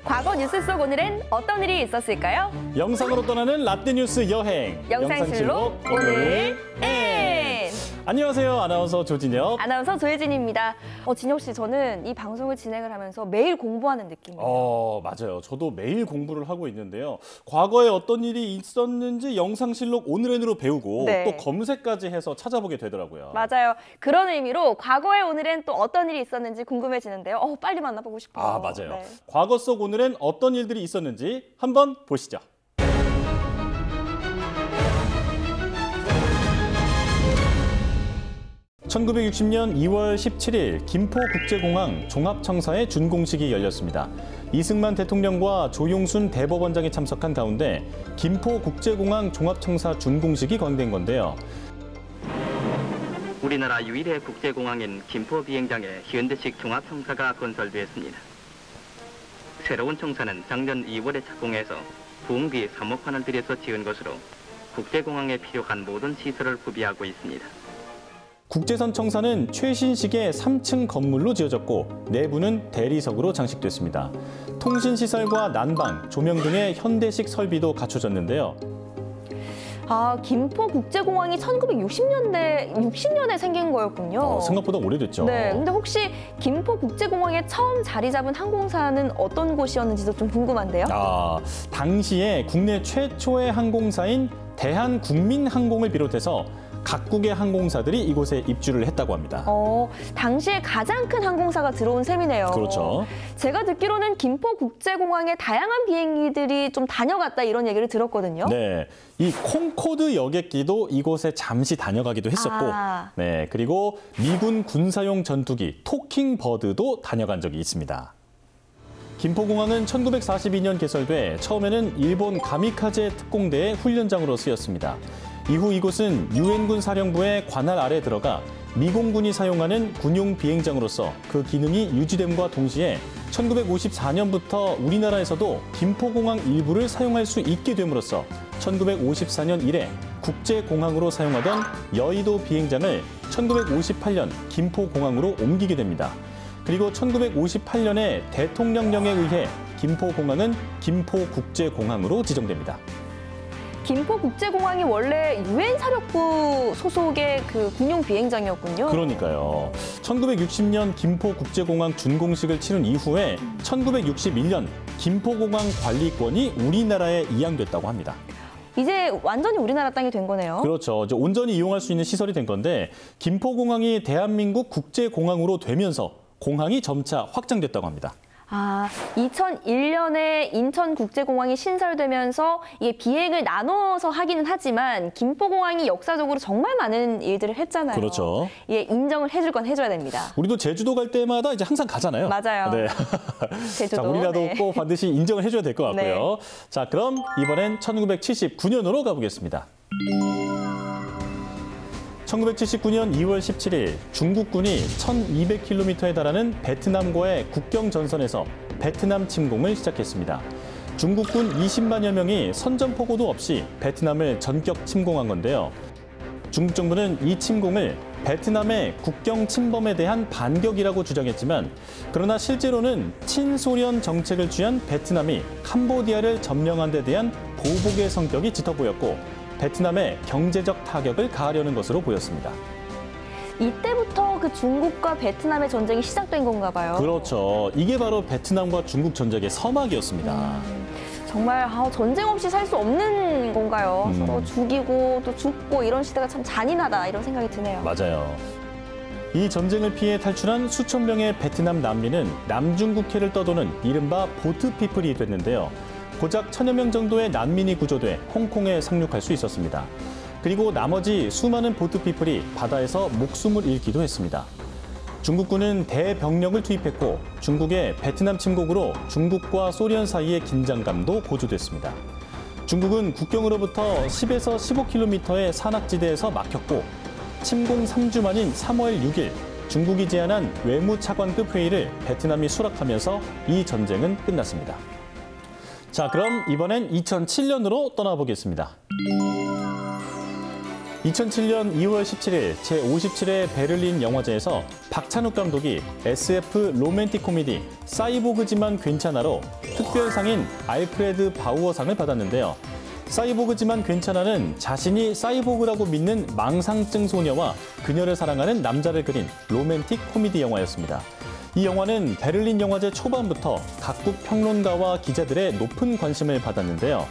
과거 뉴스 속 오늘은 어떤 일이 있었을까요? 영상으로 떠나는 라떼 뉴스 여행. 영상실록 오늘 N. 안녕하세요. 아나운서 조진혁. 아나운서 조혜진입니다. 진혁 씨, 저는 이 방송을 진행을 하면서 매일 공부하는 느낌이에요. 맞아요. 저도 매일 공부를 하고 있는데요. 과거에 어떤 일이 있었는지 영상실록 오늘 N으로 배우고 네. 또 검색까지 해서 찾아보게 되더라고요. 맞아요. 그런 의미로 과거의 오늘은 또 어떤 일이 있었는지 궁금해지는데요. 빨리 만나보고 싶어요. 맞아요. 네. 과거 속 오늘은 어떤 일들이 있었는지 한번 보시죠. 1960년 2월 17일 김포국제공항 종합청사의 준공식이 열렸습니다. 이승만 대통령과 조용순 대법원장이 참석한 가운데 김포국제공항 종합청사 준공식이 거행된 건데요. 우리나라 유일의 국제공항인 김포 비행장에 현대식 종합청사가 건설되었습니다. 새로운 청사는 작년 2월에 착공해서 부흥비 3억 원을 들여서 지은 것으로 국제공항에 필요한 모든 시설을 구비하고 있습니다. 국제선 청사는 최신식의 3층 건물로 지어졌고 내부는 대리석으로 장식됐습니다. 통신시설과 난방, 조명 등의 현대식 설비도 갖춰졌는데요. 김포국제공항이 1960년에 생긴 거였군요. 생각보다 오래됐죠. 네, 근데 혹시 김포국제공항에 처음 자리 잡은 항공사는 어떤 곳이었는지도 좀 궁금한데요. 당시에 국내 최초의 항공사인 대한국민항공을 비롯해서 각국의 항공사들이 이곳에 입주를 했다고 합니다. 당시에 가장 큰 항공사가 들어온 셈이네요. 그렇죠. 제가 듣기로는 김포국제공항에 다양한 비행기들이 좀 다녀갔다 이런 얘기를 들었거든요. 네, 이 콩코드 여객기도 이곳에 잠시 다녀가기도 했었고, 네, 그리고 미군 군사용 전투기 토킹버드도 다녀간 적이 있습니다. 김포공항은 1942년 개설돼 처음에는 일본 가미카제 특공대의 훈련장으로 쓰였습니다. 이후 이곳은 유엔군 사령부의 관할 아래 들어가 미공군이 사용하는 군용 비행장으로서 그 기능이 유지됨과 동시에 1954년부터 우리나라에서도 김포공항 일부를 사용할 수 있게 됨으로써 1954년 이래 국제공항으로 사용하던 여의도 비행장을 1958년 김포공항으로 옮기게 됩니다. 그리고 1958년에 대통령령에 의해 김포공항은 김포국제공항으로 지정됩니다. 김포국제공항이 원래 유엔 사령부 소속의 그 군용 비행장이었군요. 그러니까요. 1960년 김포국제공항 준공식을 치른 이후에 1961년 김포공항 관리권이 우리나라에 이양됐다고 합니다. 이제 완전히 우리나라 땅이 된 거네요. 그렇죠. 이제 온전히 이용할 수 있는 시설이 된 건데 김포공항이 대한민국 국제공항으로 되면서 공항이 점차 확장됐다고 합니다. 2001년에 인천국제공항이 신설되면서 이게 비행을 나눠서 하기는 하지만 김포공항이 역사적으로 정말 많은 일들을 했잖아요. 그렇죠. 인정을 해줄 건 해줘야 됩니다. 우리도 제주도 갈 때마다 이제 항상 가잖아요. 맞아요. 네. 제주도. 자, 우리라도 꼭 반드시 인정을 해줘야 될 것 같고요. 네. 자, 그럼 이번엔 1979년으로 가보겠습니다. 1979년 2월 17일 중국군이 1200km에 달하는 베트남과의 국경 전선에서 베트남 침공을 시작했습니다. 중국군 20만여 명이 선전포고도 없이 베트남을 전격 침공한 건데요. 중국 정부는 이 침공을 베트남의 국경 침범에 대한 반격이라고 주장했지만 그러나 실제로는 친소련 정책을 취한 베트남이 캄보디아를 점령한 데 대한 보복의 성격이 짙어 보였고 베트남의 경제적 타격을 가하려는 것으로 보였습니다. 이때부터 그 중국과 베트남의 전쟁이 시작된 건가 봐요. 그렇죠. 이게 바로 베트남과 중국 전쟁의 서막이었습니다. 정말 전쟁 없이 살 수 없는 건가요? 서로 죽이고 또 죽고 이런 시대가 참 잔인하다 이런 생각이 드네요. 맞아요. 이 전쟁을 피해 탈출한 수천 명의 베트남 난민은 남중국해를 떠도는 이른바 보트피플이 됐는데요. 고작 1000여 명 정도의 난민이 구조돼 홍콩에 상륙할 수 있었습니다. 그리고 나머지 수많은 보트피플이 바다에서 목숨을 잃기도 했습니다. 중국군은 대병력을 투입했고 중국의 베트남 침공으로 중국과 소련 사이의 긴장감도 고조됐습니다. 중국은 국경으로부터 10에서 15km의 산악지대에서 막혔고 침공 3주 만인 3월 6일 중국이 제안한 외무차관급 회의를 베트남이 수락하면서 이 전쟁은 끝났습니다. 자, 그럼 이번엔 2007년으로 떠나보겠습니다. 2007년 2월 17일 제57회 베를린 영화제에서 박찬욱 감독이 SF 로맨틱 코미디 사이보그지만 괜찮아로 특별상인 알프레드 바우어상을 받았는데요. 사이보그지만 괜찮아는 자신이 사이보그라고 믿는 망상증 소녀와 그녀를 사랑하는 남자를 그린 로맨틱 코미디 영화였습니다. 이 영화는 베를린 영화제 초반부터 각국 평론가와 기자들의 높은 관심을 받았는데요.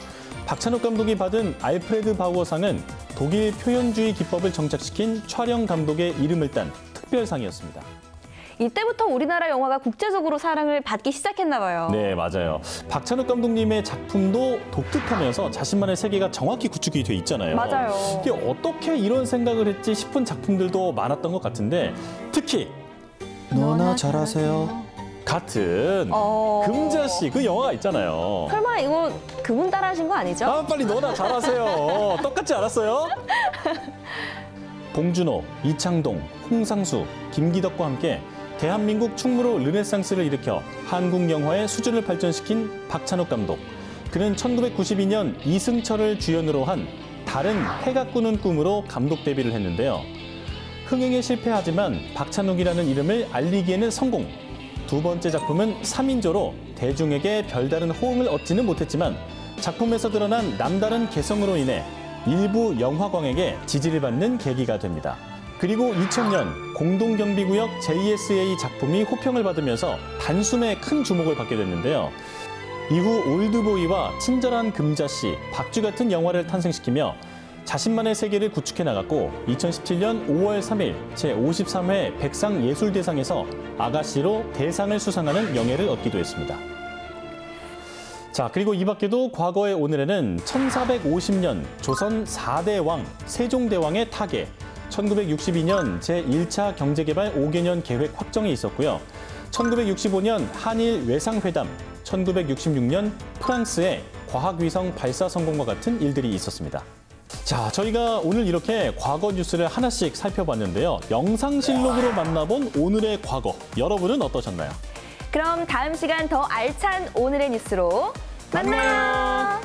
박찬욱 감독이 받은 알프레드 바우어상은 독일 표현주의 기법을 정착시킨 촬영 감독의 이름을 딴 특별상이었습니다. 이때부터 우리나라 영화가 국제적으로 사랑을 받기 시작했나 봐요. 네, 맞아요. 박찬욱 감독님의 작품도 독특하면서 자신만의 세계가 정확히 구축이 돼 있잖아요. 맞아요. 이게 어떻게 이런 생각을 했지 싶은 작품들도 많았던 것 같은데 특히 너나 잘하세요 같은 금자씨 그 영화가 있잖아요. 설마 이거 그분 따라하신 거 아니죠? 아, 빨리 너나 잘하세요. 똑같지 않았어요? 봉준호, 이창동, 홍상수, 김기덕과 함께 대한민국 충무로 르네상스를 일으켜 한국 영화의 수준을 발전시킨 박찬욱 감독. 그는 1992년 이승철을 주연으로 한 다른 해가 꾸는 꿈으로 감독 데뷔를 했는데요. 흥행에 실패하지만 박찬욱이라는 이름을 알리기에는 성공. 두 번째 작품은 3인조로 대중에게 별다른 호응을 얻지는 못했지만 작품에서 드러난 남다른 개성으로 인해 일부 영화광에게 지지를 받는 계기가 됩니다. 그리고 2000년 공동경비구역 JSA 작품이 호평을 받으면서 단숨에 큰 주목을 받게 됐는데요. 이후 올드보이와 친절한 금자씨, 박쥐 같은 영화를 탄생시키며 자신만의 세계를 구축해 나갔고 2017년 5월 3일 제53회 백상예술대상에서 아가씨로 대상을 수상하는 영예를 얻기도 했습니다. 자, 그리고 이 밖에도 과거의 오늘에는 1450년 조선 4대 왕 세종대왕의 타계, 1962년 제1차 경제개발 5개년 계획 확정이 있었고요. 1965년 한일 외상회담, 1966년 프랑스의 과학위성 발사 성공과 같은 일들이 있었습니다. 자, 저희가 오늘 이렇게 과거 뉴스를 하나씩 살펴봤는데요. 영상실록으로 만나본 오늘의 과거, 여러분은 어떠셨나요? 그럼 다음 시간 더 알찬 오늘의 뉴스로 만나요.